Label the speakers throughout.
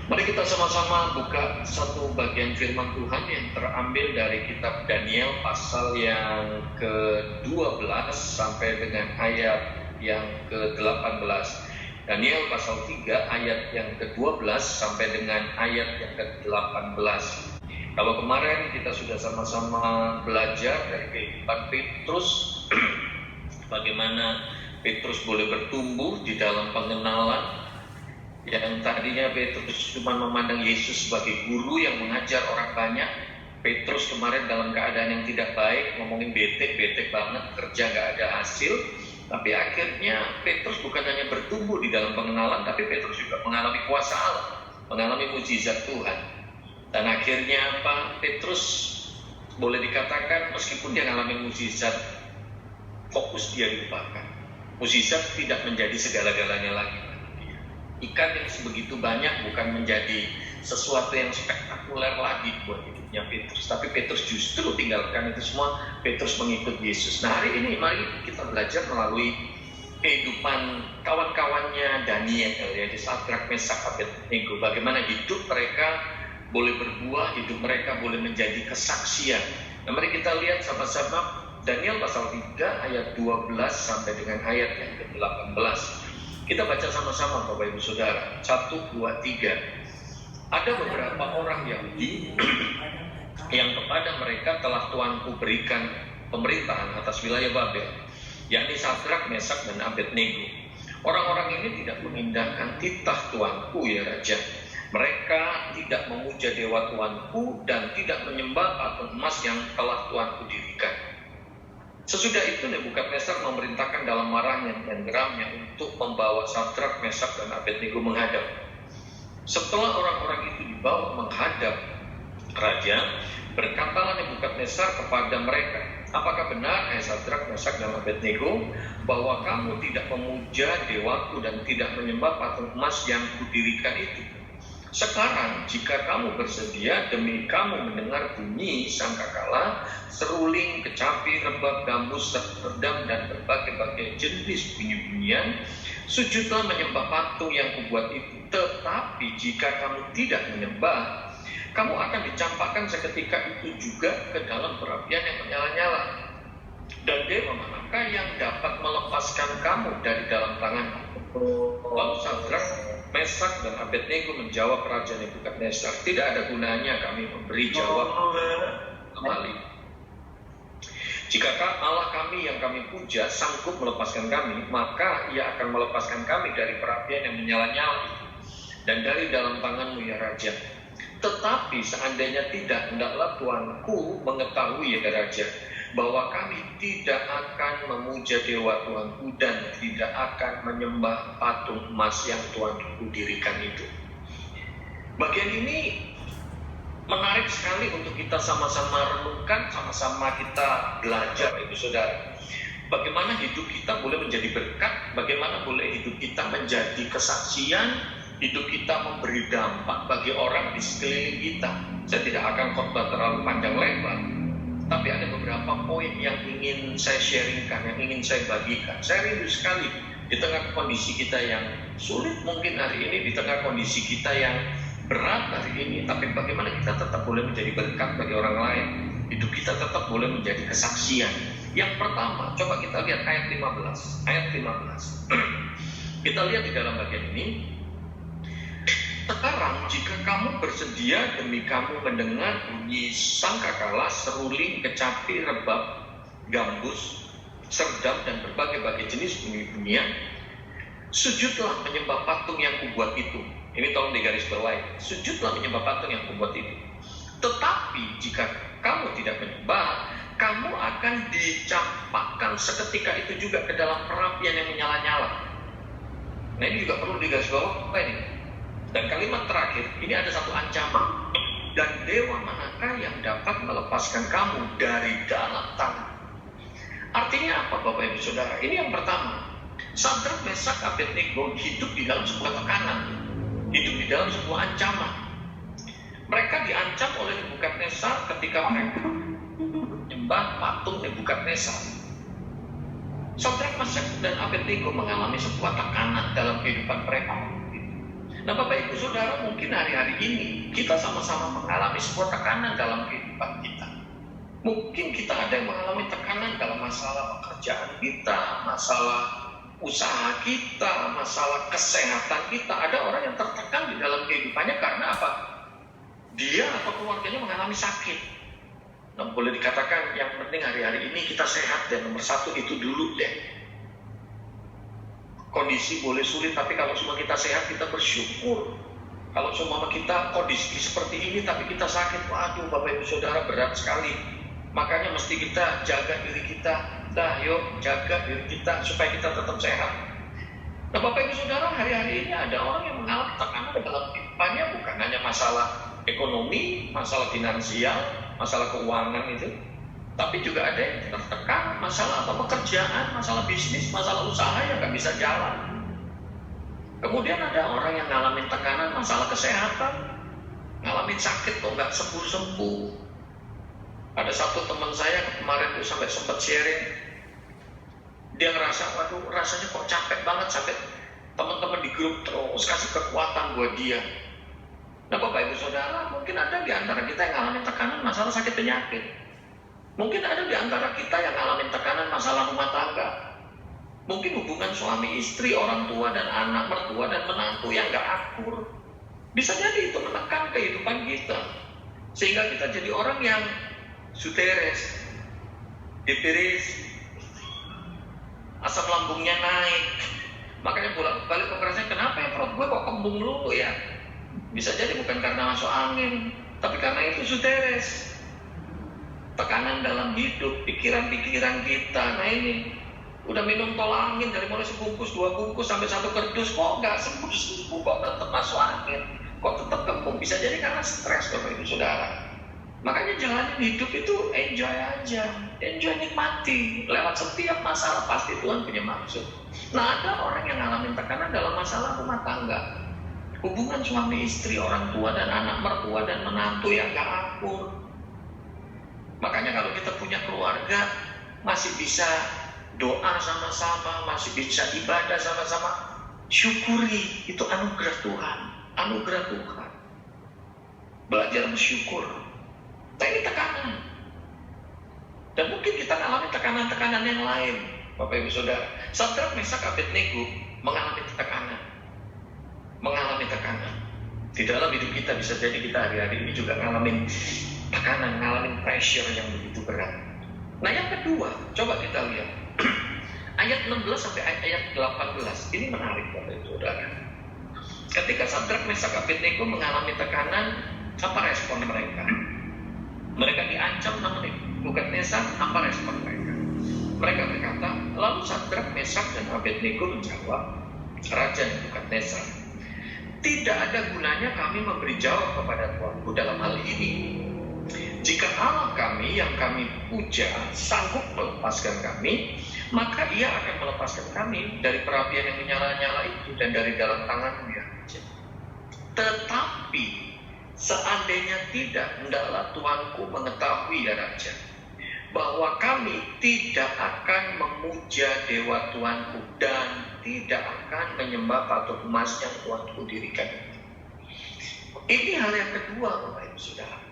Speaker 1: Mari kita sama-sama buka satu bagian firman Tuhan yang terambil dari kitab Daniel pasal yang ke-12 sampai dengan ayat yang ke-18. Daniel pasal 3 ayat yang ke-12 sampai dengan ayat yang ke-18. Kalau kemarin kita sudah sama-sama belajar dari kehidupan Petrus, bagaimana Petrus boleh bertumbuh di dalam pengenalan. Yang tadinya Petrus cuma memandang Yesus sebagai guru yang mengajar orang banyak. Petrus kemarin dalam keadaan yang tidak baik, ngomongin bete banget, kerja gak ada hasil. Tapi akhirnya Petrus bukan hanya bertumbuh di dalam pengenalan, tapi Petrus juga mengalami kuasa Allah, mengalami mujizat Tuhan. Dan akhirnya Petrus boleh dikatakan meskipun dia mengalami mujizat, fokus dia dilupakan. Mujizat tidak menjadi segala-galanya lagi. Ikan yang sebegitu banyak bukan menjadi sesuatu yang spektakuler lagi buat hidupnya Petrus. Tapi Petrus justru tinggalkan itu semua, Petrus mengikut Yesus. Nah, hari ini mari kita belajar melalui kehidupan kawan-kawannya Daniel, yaitu Sadrak, Mesak, Abednego. Bagaimana hidup mereka boleh berbuah, hidup mereka boleh menjadi kesaksian. Nah, mari kita lihat sama-sama Daniel pasal 3 ayat 12 sampai dengan ayat yang ke-18. Kita baca sama-sama Bapak Ibu Saudara. 1, 2, 3. Ada beberapa orang Yahudi yang kepada mereka telah Tuanku berikan pemerintahan atas wilayah Babel, yakni Sadrak, Mesak, dan Abednego. Orang-orang ini tidak mengindahkan titah Tuanku ya Raja. Mereka tidak memuja dewa Tuanku dan tidak menyembah patung emas yang telah Tuanku dirikan. Sesudah itu Nebukadnezar memerintahkan dalam marahnya dan geramnya untuk membawa Sadrak, Mesak, dan Abednego menghadap. Setelah orang-orang itu dibawa menghadap raja, berkatalah Nebukadnezar kepada mereka, apakah benar, hai Sadrak, Mesak, dan Abednego, bahwa kamu tidak memuja dewaku dan tidak menyembah patung emas yang kudirikan itu? Sekarang jika kamu bersedia, demi kamu mendengar bunyi sangkakala, seruling, kecapi, rebab, gambus, redam, dan berbagai-bagai jenis bunyi-bunyian, sujudlah menyembah patung yang kubuat itu. Tetapi jika kamu tidak menyembah, kamu akan dicampakkan seketika itu juga ke dalam perapian yang menyala-nyala. Dan dewa manakah yang dapat melepaskan kamu dari dalam tanganku? Lalu Sadrak, Mesak, dan Abednego menjawab Raja Nebukadnezar, tidak ada gunanya kami memberi jawab kembali. Jika Allah kami yang kami puja sanggup melepaskan kami, maka ia akan melepaskan kami dari perapian yang menyala-nyala itu dan dari dalam tanganmu ya Raja. Tetapi seandainya tidak, hendaklah Tuanku mengetahui ya Raja, bahwa kami tidak akan memuja dewa Tuanku dan tidak akan menyembah patung emas yang Tuanku dirikan itu. Bagian ini menarik sekali untuk kita sama-sama renungkan, sama-sama kita belajar, Ibu Saudara. Bagaimana hidup kita boleh menjadi berkat, bagaimana boleh hidup kita menjadi kesaksian, hidup kita memberi dampak bagi orang di sekeliling kita. Saya tidak akan khotbah terlalu panjang lebar, tapi ada beberapa poin yang ingin saya sharingkan, yang ingin saya bagikan. Saya rindu sekali di tengah kondisi kita yang sulit mungkin hari ini, di tengah kondisi kita yang berat hari ini, tapi bagaimana kita tetap boleh menjadi berkat bagi orang lain. Hidup kita tetap boleh menjadi kesaksian. Yang pertama, coba kita lihat ayat 15. Ayat 15. Kita lihat di dalam bagian ini. Sekarang jika kamu bersedia, demi kamu mendengar bunyi sangkakala, seruling, kecapi, rebab, gambus, serdam, dan berbagai-bagai jenis bunyi-bunyian, sujudlah menyembah patung yang kubuat itu. Ini tolong digaris bawahi. Sujudlah menyembah patung yang kubuat itu. Tetapi jika kamu tidak menyembah, kamu akan dicampakkan seketika itu juga ke dalam perapian yang menyala-nyala. Nah, ini juga perlu digaris bawahi ini. Dan kalimat terakhir, ini ada satu ancaman. Dan dewa manakah yang dapat melepaskan kamu dari dalam tangan? Artinya apa Bapak Ibu Saudara? Ini yang pertama. Sadrak, Mesak, Abednego hidup di dalam sebuah tekanan, hidup di dalam sebuah ancaman. Mereka diancam oleh Nebukadnezar ketika mereka menyembah patung Nebukadnezar. Sadrak, Mesak, dan Abednego mengalami sebuah tekanan dalam kehidupan mereka. Nah Bapak Ibu Saudara, mungkin hari-hari ini kita sama-sama mengalami sebuah tekanan dalam kehidupan kita. Mungkin kita ada yang mengalami tekanan dalam masalah pekerjaan kita, masalah usaha kita, masalah kesehatan kita. Ada orang yang tertekan di dalam kehidupannya karena apa? Dia atau keluarganya mengalami sakit. Nah, boleh dikatakan yang penting hari-hari ini kita sehat, dan nomor satu itu dulu deh. Kondisi boleh sulit, tapi kalau semua kita sehat, kita bersyukur. Kalau semua kita kondisi seperti ini, tapi kita sakit, waduh Bapak Ibu Saudara, berat sekali. Makanya mesti kita jaga diri kita. Dah, yuk jaga diri kita supaya kita tetap sehat. Nah Bapak Ibu Saudara, hari-hari ini ada orang yang mengalami tekanan dalam kehidupannya, bukan hanya masalah ekonomi, masalah finansial, masalah keuangan itu, tapi juga ada yang tertekan masalah atau pekerjaan, masalah bisnis, masalah usaha yang nggak bisa jalan. Kemudian ada orang yang ngalamin tekanan masalah kesehatan, ngalamin sakit kok nggak sembuh-sembuh. Ada satu teman saya kemarin tuh sampai sempat sharing, dia ngerasa, waduh rasanya kok capek banget, sampai teman-teman di grup terus kasih kekuatan buat dia. Nah Bapak Ibu Saudara, mungkin ada di antara kita yang ngalamin tekanan masalah sakit penyakit. Mungkin ada di antara kita yang ngalamin tekanan masalah rumah tangga. Mungkin hubungan suami istri, orang tua dan anak, mertua dan menantu yang gak akur. Bisa jadi itu menekan kehidupan kita, sehingga kita jadi orang yang suteres, dipiris, asam lambungnya naik. Makanya bolak-balik kekerasan, kenapa ya perut gue kok kembung dulu ya? Bisa jadi bukan karena masuk angin, tapi karena itu suteres. Tekanan dalam hidup, pikiran-pikiran kita. Nah ini, udah minum tolak angin dari mulai sebungkus, 2 bungkus sampai 1 kerdus, kok nggak sembuh-sembuh, kok tetap masuk angin, kok tetap kembung. Bisa jadi karena stres Bapak Ibu Saudara. Makanya jalanin hidup itu enjoy aja, enjoy, nikmati. Lewat setiap masalah pasti Tuhan punya maksud. Nah ada orang yang ngalamin tekanan dalam masalah rumah tangga, hubungan suami istri, orang tua dan anak, mertua dan menantu yang gak akur. Makanya kalau kita punya keluarga, masih bisa doa sama-sama, masih bisa ibadah sama-sama, syukuri, itu anugerah Tuhan, anugerah Tuhan. Belajar bersyukur. Nah ini tekanan. Dan mungkin kita mengalami tekanan-tekanan yang lain, Bapak Ibu Saudara. Sadrak, Mesak, Abednego mengalami tekanan. Mengalami tekanan. Di dalam hidup kita bisa jadi kita hari-hari ini juga ngalamin tekanan, ngalamin pressure yang begitu berat. Nah yang kedua, coba kita lihat ayat 16 sampai ayat 18. Ini menarik Bapak Ibu Saudara. Ketika Sadrak, Mesak, Abednego mengalami tekanan, apa respon mereka? Mereka diancam nama Nebukadnezar, apa respon mereka? Mereka berkata, lalu Sadrak, Mesak, dan Abednego menjawab, Raja Nebukadnezar, tidak ada gunanya kami memberi jawab kepada Tuanku dalam hal ini. Jika Allah kami yang kami puja sanggup melepaskan kami, maka ia akan melepaskan kami dari perapian yang menyala-nyala itu dan dari dalam tanganmu ya Raja. Tetapi seandainya tidak, hendaklah Tuanku mengetahui ya Raja, bahwa kami tidak akan memuja dewa Tuanku dan tidak akan menyembah patung emas yang Tuanku dirikan. Ini hal yang kedua Bapak Ibu Saudara.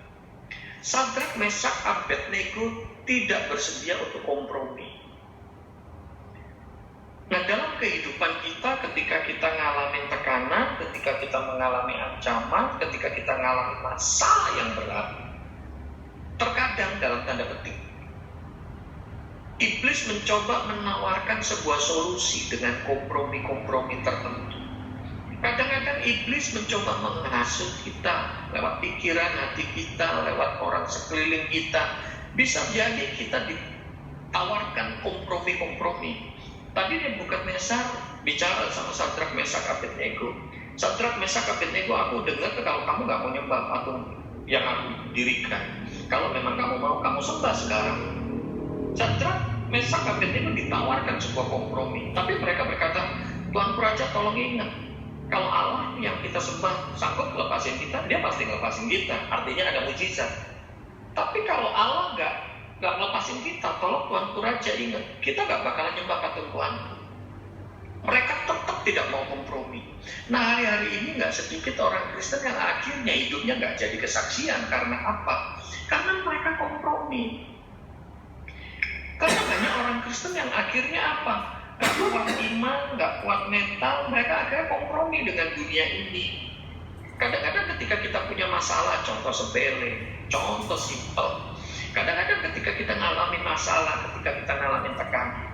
Speaker 1: Sadrak, Mesak, Abednego tidak bersedia untuk kompromi. Nah dalam kehidupan kita, ketika kita ngalamin tekanan, ketika kita mengalami ancaman, ketika kita mengalami masalah yang berat, terkadang dalam tanda petik iblis mencoba menawarkan sebuah solusi dengan kompromi-kompromi tertentu. Kadang-kadang iblis mencoba menghasut kita lewat pikiran hati kita, lewat orang sekeliling kita. Bisa jadi kita ditawarkan kompromi-kompromi. Tadi Nebukadnezar bicara sama Sadrak, Mesak, Abednego. Sadrak, Mesak, Abednego, aku dengar kalau kamu gak mau nyembah patung yang aku dirikan. Kalau memang kamu mau, kamu sembah sekarang. Sadrak, Mesak, Abednego ditawarkan sebuah kompromi. Tapi mereka berkata, Tuanku Raja tolong ingat, kalau Allah yang kita sembah sanggup lepasin kita, dia pasti ngelepasin kita. Artinya ada mujizat. Tapi kalau Allah gak melepasin kita, tolong Tuanku Raja ingat, kita gak bakalan nyembah patung Tuanku. Mereka tetap tidak mau kompromi. Nah, hari-hari ini nggak sedikit orang Kristen yang akhirnya hidupnya nggak jadi kesaksian. Karena apa? Karena mereka kompromi. Karena banyak orang Kristen yang akhirnya apa? Nggak kuat iman, nggak kuat mental, mereka akhirnya kompromi dengan dunia ini. Kadang-kadang ketika kita punya masalah, contoh sepele, contoh simpel. Kadang-kadang ketika kita ngalamin masalah, ketika kita ngalamin tekanan,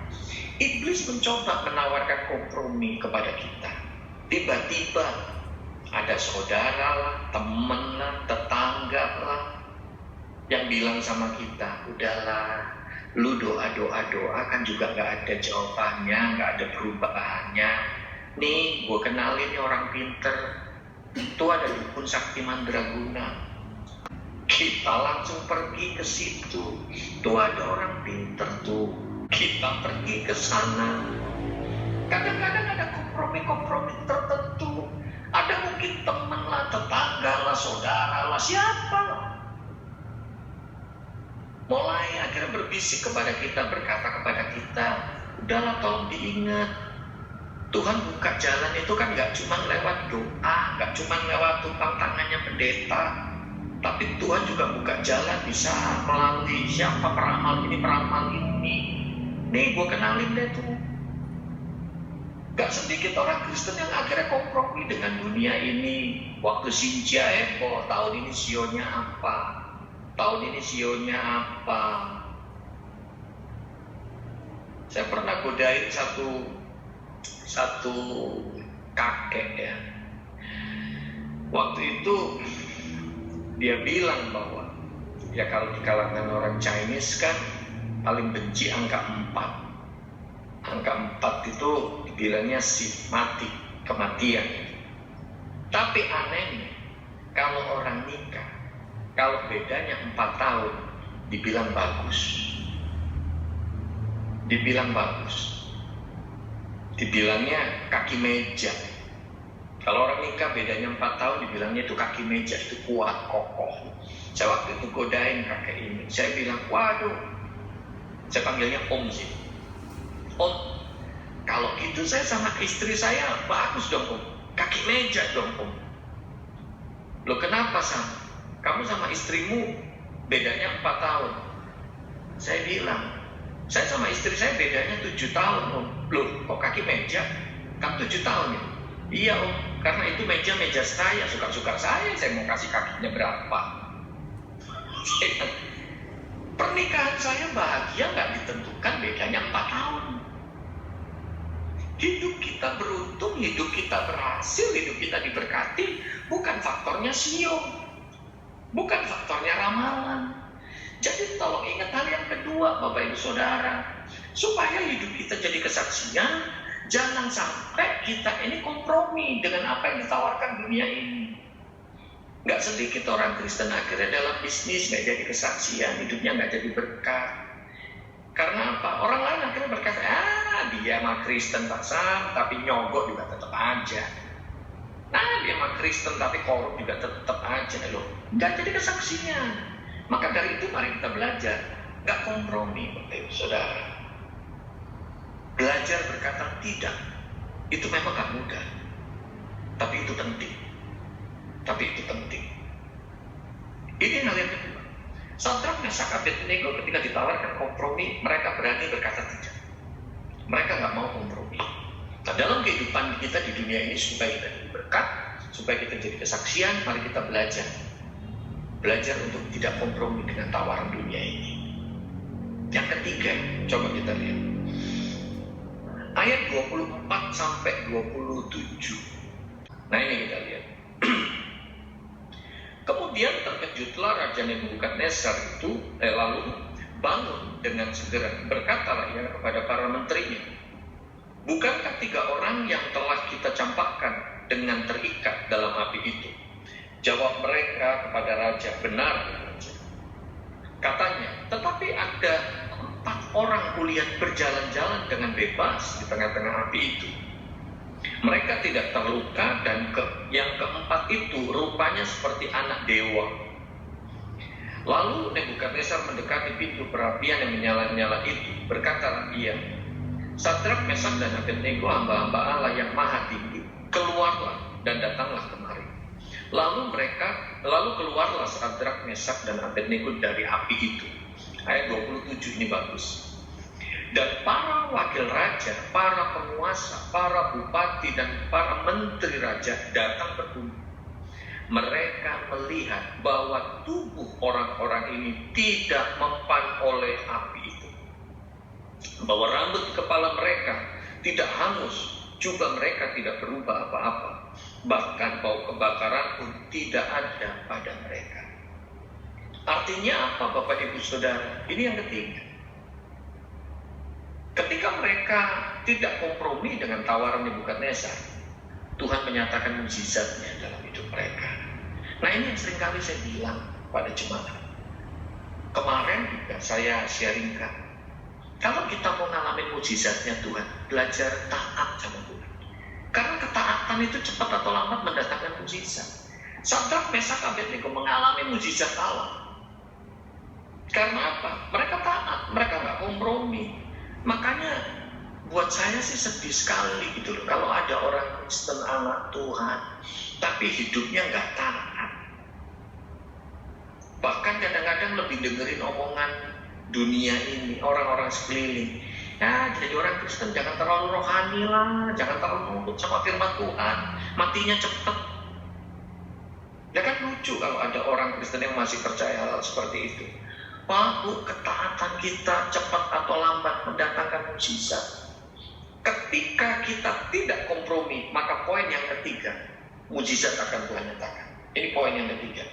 Speaker 1: iblis mencoba menawarkan kompromi kepada kita. Tiba-tiba ada saudara lah, teman lah, tetangga lah, yang bilang sama kita, udahlah, lu doa kan juga gak ada jawabannya, gak ada perubahannya. Nih, gue kenalin nih orang pinter. Itu ada dukun sakti mandraguna. Kita langsung pergi ke situ. Tuh ada orang pinter tuh. Kita pergi ke sana. Kadang-kadang ada kompromi-kompromi tertentu. Ada mungkin teman lah, tetangga lah, saudara lah, siapa lah. Mulai akhirnya berbisik kepada kita, berkata kepada kita, udahlah tolong diingat. Tuhan buka jalan itu kan gak cuma lewat doa, gak cuma lewat tumpang tangannya pendeta, tapi Tuhan juga buka jalan bisa melalui siapa peramal ini. Nih gue kenalin deh tuh. Gak sedikit orang Kristen yang akhirnya kompromi dengan dunia ini. Waktu Sinja heboh, tahun ini sionya apa? Tahun ini sionya apa? Saya pernah godain satu kakek ya. Waktu itu dia bilang bahwa ya kalau di kalangan orang Chinese kan paling benci angka 4. Angka 4 itu dibilangnya shift mati, kematian. Tapi anehnya kalau orang nikah, kalau bedanya 4 tahun dibilang bagus. Dibilangnya kaki meja. Kalau orang nikah bedanya 4 tahun dibilangnya itu kaki meja, itu kuat, kokoh. Saya waktu itu godain kakek ini. Saya bilang, waduh, saya panggilnya Om sih. Om, kalau gitu saya sama istri saya bagus dong Om. Kaki meja dong Om. Loh kenapa Sam? Kamu sama istrimu bedanya 4 tahun. Saya bilang, saya sama istri saya bedanya 7 tahun Om. Loh kok kaki meja? Kan 7 tahun ya? Iya Om, karena itu meja saya, suka-suka saya mau kasih kakinya berapa. Pernikahan saya bahagia gak ditentukan bedanya 4 tahun. Hidup kita beruntung, hidup kita berhasil, hidup kita diberkati, bukan faktornya sio, bukan faktornya ramalan. Jadi tolong ingat hal yang kedua Bapak Ibu Saudara, supaya hidup kita jadi kesaksian, jangan sampai kita ini kompromi dengan apa yang ditawarkan dunia ini. Gak sedikit orang Kristen akhirnya dalam bisnis gak jadi kesaksian, hidupnya gak jadi berkat. Karena apa? Orang lain akhirnya berkata, dia mah Kristen Pak Sam, tapi nyogok juga tetap aja. Nah dia mah Kristen tapi korup juga tetap aja loh. Gak jadi kesaksian. Maka dari itu mari kita belajar, gak kompromi Bapak Ibu Saudara. Belajar berkata tidak, itu memang gak mudah, tapi itu penting. Ini hal yang kedua. Sadrak, Mesak, Abednego ketika ditawarkan kompromi, mereka berani berkata tidak. Mereka gak mau kompromi. Nah, dalam kehidupan kita di dunia ini, supaya kita jadi berkat, supaya kita jadi kesaksian, mari kita belajar. Belajar untuk tidak kompromi dengan tawaran dunia ini. Yang ketiga, coba kita lihat. Ayat 24 sampai 27. Nah ini kita lihat. Kemudian terkejutlah Raja Nebukadnezar itu lalu bangun dengan segera. Berkatalah ia kepada para menterinya, bukankah 3 orang yang telah kita campakkan dengan terikat dalam api itu? Jawab mereka kepada raja, benar. Katanya, tetapi ada 4 orang kulihat berjalan-jalan dengan bebas di tengah-tengah api itu. Mereka tidak terluka dan yang keempat itu rupanya seperti anak dewa. Lalu Nebukadnezar mendekati pintu perapian yang menyala-nyala itu. Berkatalah ia, Sadrak, Mesak, dan Abednego, hamba-hamba Allah yang maha tinggi, keluarlah dan datanglah kemari. Lalu keluarlah Sadrak, Mesak, dan Abednego dari api itu. Ayat 27 ini bagus. Dan para wakil raja, para penguasa, para bupati, dan para menteri raja datang berkumpul. Mereka melihat bahwa tubuh orang-orang ini tidak mempan oleh api itu, bahwa rambut kepala mereka tidak hangus, juga mereka tidak berubah apa-apa, bahkan bau kebakaran pun tidak ada pada mereka. Artinya apa, Bapak Ibu Saudara? Ini yang ketiga. Ketika mereka tidak kompromi dengan tawaran Nebukadnezar, Tuhan menyatakan mukjizatnya dalam hidup mereka. Nah, ini yang seringkali saya bilang pada jemaat. Kemarin juga saya sharingkan, kalau kita mau ngalamin mukjizatnya Tuhan, belajar taat sama Tuhan. Karena ketaatan itu cepat atau lambat mendatangkan mukjizat. Sadrak, Mesak, Abednego mengalami mukjizat Allah. Karena apa? Mereka taat, mereka nggak kompromi. Makanya buat saya sih sedih sekali gitu loh, kalau ada orang Kristen anak Tuhan, tapi hidupnya nggak taat. Bahkan kadang-kadang lebih dengerin omongan dunia ini, orang-orang sekeliling. Ya, jadi orang Kristen jangan terlalu rohani lah, jangan terlalu nurut sama firman Tuhan, matinya cepet. Ya kan lucu kalau ada orang Kristen yang masih percaya hal seperti itu. Pak, Bu, ketaatan kita cepat atau lambat mendatangkan mukjizat. Ketika kita tidak kompromi, maka poin yang ketiga, mukjizat akan Tuhan nyatakan. Ini poin yang ketiga.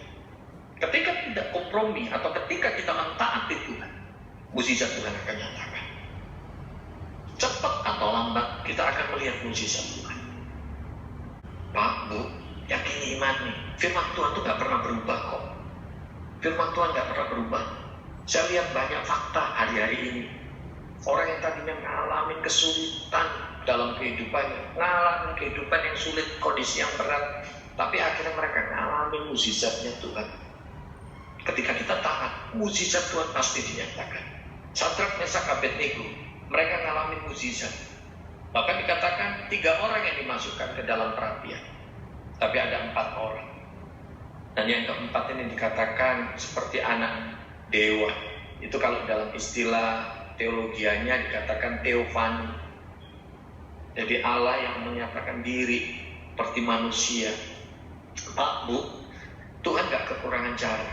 Speaker 1: Ketika tidak kompromi atau ketika kita mentaati Tuhan, mukjizat Tuhan akan nyatakan. Cepat atau lambat kita akan melihat mukjizat Tuhan. Pak, Bu, yakini iman nih. Firman Tuhan itu gak pernah berubah kok. Firman Tuhan gak pernah berubah. Saya lihat banyak fakta hari-hari ini. Orang yang tadinya ngalamin kesulitan dalam kehidupannya, ngalamin kehidupan yang sulit, kondisi yang berat, tapi akhirnya mereka ngalamin mukjizatnya Tuhan. Ketika kita taat, mukjizat Tuhan pasti dinyatakan. Sadrak, Mesak, Abednego, mereka ngalamin mukjizat. Bahkan dikatakan 3 orang yang dimasukkan ke dalam perapian, tapi ada 4 orang. Dan yang keempat ini dikatakan seperti anak dewa. Itu kalau dalam istilah teologianya dikatakan teofani. Jadi Allah yang menyatakan diri seperti manusia. Pak, Bu, Tuhan gak kekurangan cara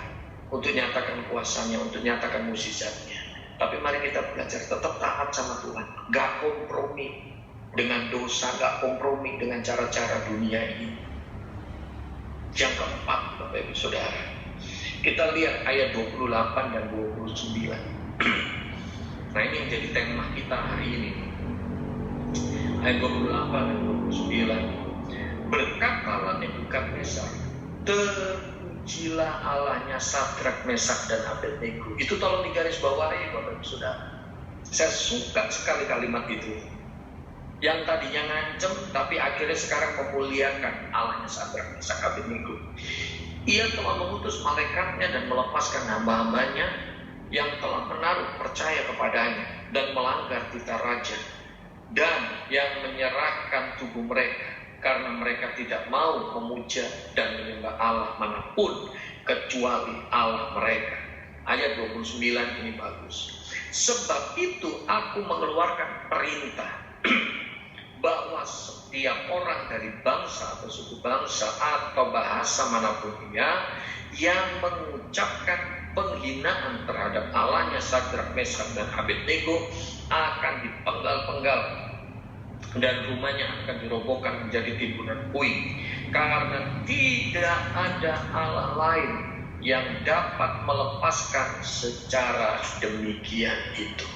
Speaker 1: untuk nyatakan kuasanya, untuk nyatakan mukjizatnya. Tapi mari kita belajar tetap taat sama Tuhan, gak kompromi dengan dosa, gak kompromi dengan cara-cara dunia ini. Yang keempat, Bapak Ibu Saudara, kita lihat ayat 28 dan 29. Nah, ini yang jadi tema kita hari ini. Ayat 28 dan 29. Berkatalah Nebukadnezar, terpujilah Allahnya Sadrak, Mesak, dan Abednego. Itu tolong digarisbawahi, Bapak Ibu Saudara. Saya suka sekali kalimat itu. Yang tadinya ngancem, tapi akhirnya sekarang memuliakan Allahnya Sadrak, Mesak, Abednego. Ia telah mengutus malaikatnya dan melepaskan hamba-hambanya yang telah menaruh percaya kepadanya dan melanggar titah raja, dan yang menyerahkan tubuh mereka karena mereka tidak mau memuja dan menyembah Allah manapun kecuali Allah mereka. Ayat 29 ini bagus. Sebab itu aku mengeluarkan perintah bahwa setiap orang dari bangsa atau suku bangsa atau bahasa manapun dia yang mengucapkan penghinaan terhadap Allahnya Sadrak, Mesak, dan Abednego akan dipenggal-penggal dan rumahnya akan dirobohkan menjadi timbunan puing, karena tidak ada Allah lain yang dapat melepaskan secara demikian itu.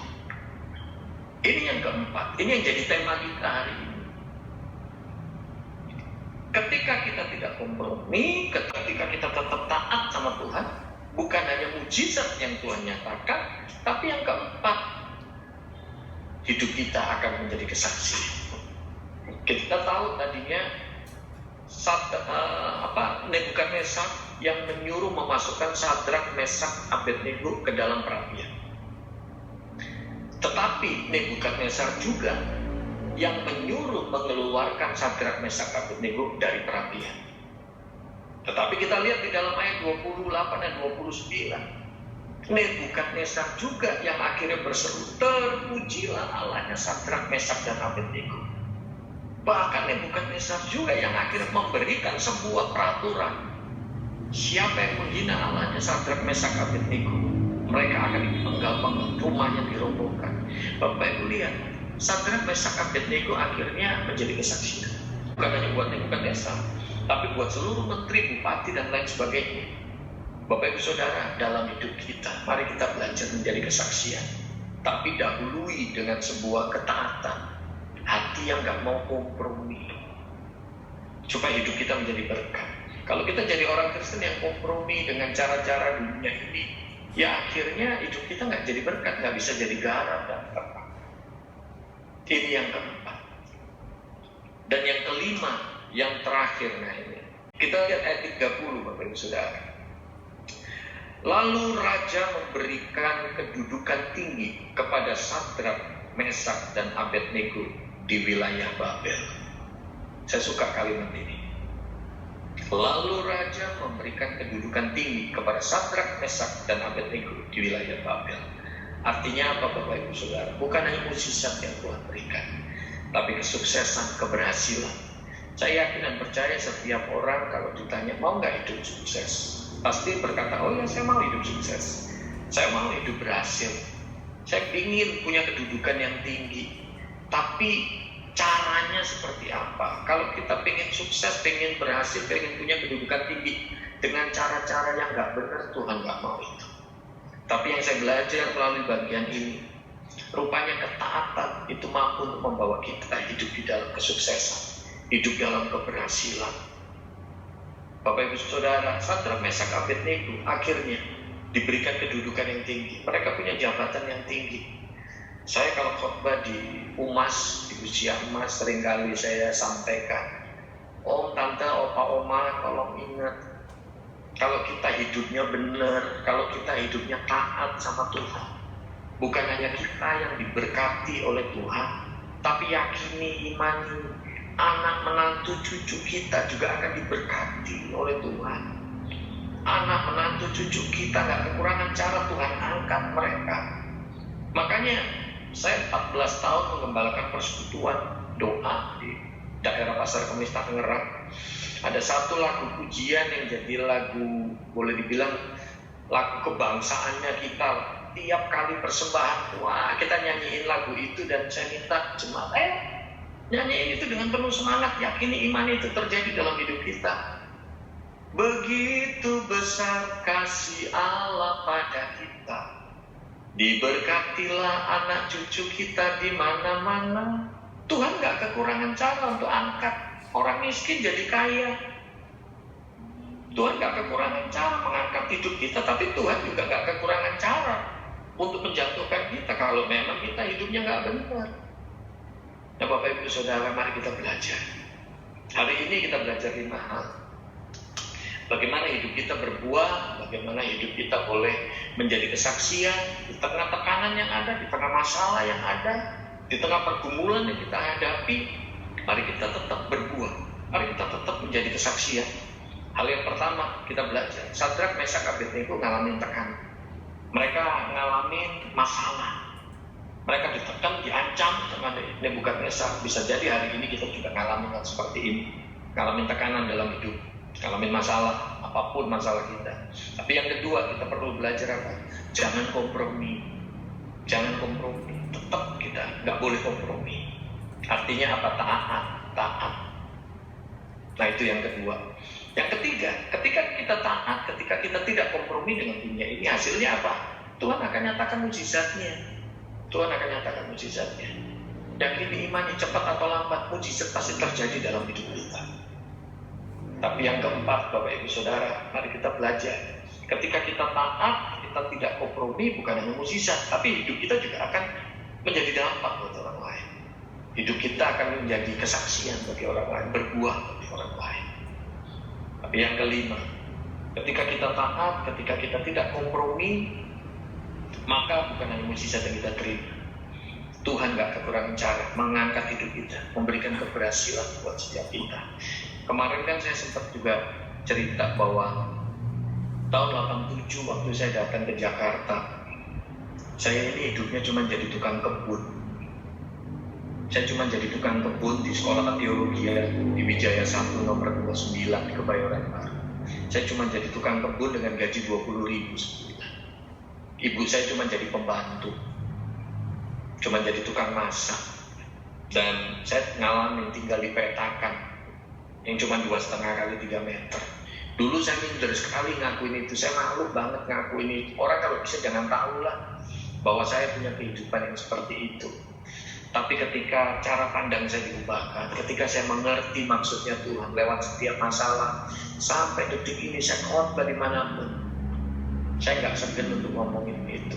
Speaker 1: Ini yang keempat, ini yang jadi tema kita hari ini. Ketika kita tidak kompromi, ketika kita tetap taat sama Tuhan, bukan hanya mukjizat yang Tuhan nyatakan, tapi yang keempat, hidup kita akan menjadi kesaksian. Kita tahu tadinya Nebukadnezar yang menyuruh memasukkan Sadrak, Mesak, Abednego ke dalam perapian. Tetapi Nebukadnezar juga yang menyuruh mengeluarkan Sadrak, Mesak, Abednego dari perapian. Tetapi kita lihat di dalam ayat 28 dan 29, Nebukadnezar juga yang akhirnya berseru, terpujilah Allahnya Sadrak, Mesak, dan Abednego. Bahkan Nebukadnezar juga yang akhirnya memberikan sebuah peraturan, siapa yang menghina Allahnya Sadrak, Mesak, Abednego, mereka akan dipenggal, rumahnya dirobohkan. Bapak Ibu lihat, Sadrak, Mesak, Abednego akhirnya menjadi kesaksian. Bukan hanya buat Nebukadnezar, tapi buat seluruh menteri, bupati, dan lain sebagainya. Bapak Ibu Saudara, dalam hidup kita, mari kita belajar menjadi kesaksian. Tapi dahului dengan sebuah ketaatan, hati yang gak mau kompromi, supaya hidup kita menjadi berkat. Kalau kita jadi orang Kristen yang kompromi dengan cara-cara dunia ini, ya akhirnya hidup kita gak jadi berkat, gak bisa jadi garam dan terang. Ini yang keempat. Dan yang kelima, yang terakhir, nah ini. Kita lihat ayat 30, Bapak Ibu Saudara. Lalu Raja memberikan kedudukan tinggi kepada Sadrak, Mesak, dan Abednego di wilayah Babel. Saya suka kalimat ini. Lalu Raja memberikan kedudukan tinggi kepada Sadrak, Mesak, dan Abednego di wilayah Babel. Artinya apa, Bapak Ibu Saudara? Bukan hanya mukjizat yang Tuhan berikan, tapi kesuksesan, keberhasilan. Saya yakin dan percaya setiap orang kalau ditanya mau nggak hidup sukses, pasti berkata, oh ya saya mau hidup sukses, saya mau hidup berhasil, saya ingin punya kedudukan yang tinggi. Tapi caranya seperti apa? Kalau kita pengen sukses, pengen berhasil, pengen punya kedudukan tinggi dengan cara-cara yang nggak benar, Tuhan nggak mau itu. Tapi yang saya belajar melalui bagian ini, rupanya ketaatan itu mampu untuk membawa kita hidup di dalam kesuksesan, hidup dalam keberhasilan. Bapak Ibu Saudara, Sadrak, Mesak, Abednego akhirnya diberikan kedudukan yang tinggi. Mereka punya jabatan yang tinggi. Saya kalau khotbah di Umas, di Usia Emas, seringkali saya sampaikan, Om, Tante, Opa, Oma, tolong ingat, kalau kita hidupnya benar, kalau kita hidupnya taat sama Tuhan, bukan hanya kita yang diberkati oleh Tuhan, tapi yakini, imani, anak menantu cucu kita juga akan diberkati oleh Tuhan. Anak menantu cucu kita gak kekurangan cara Tuhan angkat mereka. Makanya saya 14 tahun mengembalakan persekutuan doa di daerah Pasar Kemis Tangerang. Ada satu lagu pujian yang jadi lagu, boleh dibilang lagu kebangsaannya kita. Tiap kali persembahan, wah kita nyanyiin lagu itu, dan saya minta jemaat, nyanyiin itu dengan penuh semangat, yakini iman itu terjadi dalam hidup kita. Begitu besar kasih Allah pada kita, diberkatilah anak cucu kita di mana-mana. Tuhan gak kekurangan cara untuk angkat orang miskin jadi kaya. Tuhan gak kekurangan cara mengangkat hidup kita, tapi Tuhan juga gak kekurangan cara untuk menjatuhkan kita kalau memang kita hidupnya gak benar. Nah Bapak Ibu Saudara, mari kita belajar. Hari ini kita belajar 5 hal. Bagaimana hidup kita berbuah, bagaimana hidup kita boleh menjadi kesaksian di tengah tekanan yang ada, di tengah masalah yang ada, di tengah pergumulan yang kita hadapi. Mari kita tetap berbuah, mari kita tetap menjadi kesaksian. Hal yang pertama kita belajar, Sadrak, Mesak, Abednego ngalamin tekanan. Mereka ngalamin masalah, mereka ditekan, diancam sama Nebukadnezar. Bisa jadi hari ini kita juga ngalamin hal seperti ini, ngalamin tekanan dalam hidup, ngalamin masalah, apapun masalah kita. Tapi yang kedua, kita perlu belajar apa? Jangan kompromi. Jangan kompromi. Tetap kita nggak boleh kompromi. Artinya apa? Taat. Nah itu yang kedua. Yang ketiga, ketika kita taat, ketika kita tidak kompromi dengan dunia ini, hasilnya apa? Tuhan akan nyatakan mukjizatnya. Tuhan akan nyatakan mukjizatnya. Dan ini imani cepat atau lambat, mukjizat pasti terjadi dalam hidup kita. Tapi yang keempat, Bapak Ibu Saudara, mari kita belajar. Ketika kita taat, kita tidak kompromi, bukan hanya mukjizat, tapi hidup kita juga akan menjadi dampak buat orang lain. Hidup kita akan menjadi kesaksian bagi orang lain, berbuah bagi orang lain. Tapi yang kelima, ketika kita taat, ketika kita tidak kompromi, maka bukan hanya mukjizat yang kita terima, Tuhan gak kekurangan cara mengangkat hidup kita, memberikan keberhasilan buat setiap kita. Kemarin kan saya sempat juga cerita bahwa tahun 87 waktu saya datang ke Jakarta, saya ini hidupnya cuma jadi tukang kebun. Saya cuma jadi tukang kebun di sekolah teologi di Wijaya 1 nomor 29 di Kebayoran Baru. Saya cuma jadi tukang kebun dengan gaji 20.000 sebulan. Ibu saya cuma jadi pembantu, cuma jadi tukang masak. Dan saya ngalamin tinggal di petakan yang cuma 2,5 kali 3 meter. Dulu saya minder sekali ngakuin itu, saya malu banget ngakuin itu. Orang kalau bisa jangan tahu lah bahwa saya punya kehidupan yang seperti itu. Tapi ketika cara pandang saya diubahkan, ketika saya mengerti maksudnya Tuhan lewat setiap masalah, sampai detik ini saya khotbah dimanapun, saya nggak segan untuk ngomongin itu.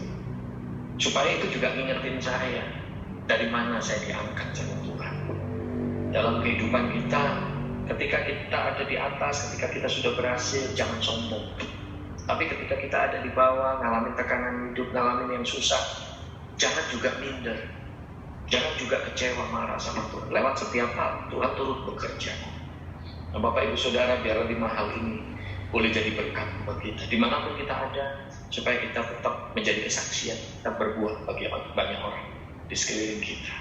Speaker 1: Supaya itu juga ngingetin saya dari mana saya diangkat sama Tuhan. Dalam kehidupan kita, ketika kita ada di atas, ketika kita sudah berhasil, jangan sombong. Tapi ketika kita ada di bawah, ngalamin tekanan hidup, ngalamin yang susah, jangan juga minder. Jangan juga kecewa, marah sama Tuhan. Lewat setiap hal, Tuhan turut bekerja. Nah, Bapak Ibu Saudara, biar 5 hal ini boleh jadi berkat buat kita. Dimanapun kita ada, supaya kita tetap menjadi kesaksian, kita berbuah bagi banyak orang di sekeliling kita.